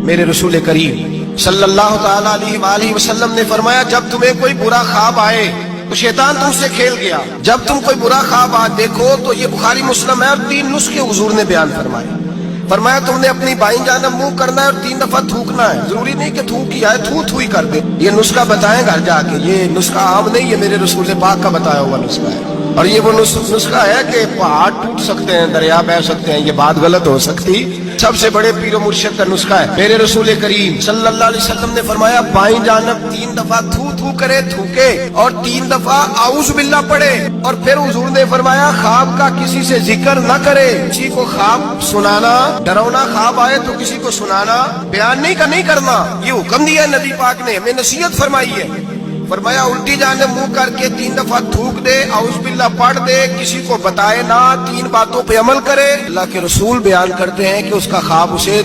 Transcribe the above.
मेरे रसूल करीम सल्लल्लाहु ताला अलैहि वसल्लम ने फरमाया, जब तुम्हें कोई बुरा ख्वाब आए तो शैतान तुमसे खेल गया। जब तुम कोई बुरा ख्वाब देखो तो ये बुखारी मुस्लिम है और 3 नुस्खे हुजूर ने बयान फरमाए। फरमाया तुमने अपनी बाईं जानब मुंह करना है और 3 दफा थूकना है। जरूरी नहीं कि थूक किया है, थू थू ही कर दे। ये नुस्खा बताएं घर जाके, ये नुस्खा आम नहीं, ये मेरे रसूल पाक का बताया हुआ नुस्खा है। और ये वो नुस्खा है कि पहाड़ टूट सकते हैं, दरिया बह सकते हैं, ये बात गलत हो सकती। सबसे बड़े पीरो मुर्शिद का नुस्खा है। मेरे रसूल करीम सल्लल्लाहु अलैहि वसल्लम ने फरमाया, बाईं जानब 3 दफा थू थू करे, थूके, और 3 दफा आऊज़ बिल्लाह पढ़े। और फिर हुजूर ने फरमाया, ख्वाब का किसी से जिक्र न करे। किसी को ख्वाब सुनाना, डरावना ख्वाब आए तो किसी को सुनाना, बयान नहीं करना। ये हुक्म दिया है नबी पाक ने, हमें नसीहत फरमाई है। फरमाया उल्टी जानब मुंह करके 3 दफा थूक दे, आऊज़ बिल्लाह पढ़ दे, किसी को बताए ना, 3 बातों पे अमल करे। अल्लाह के रसूल बयान करते हैं कि उसका ख्वाब उसे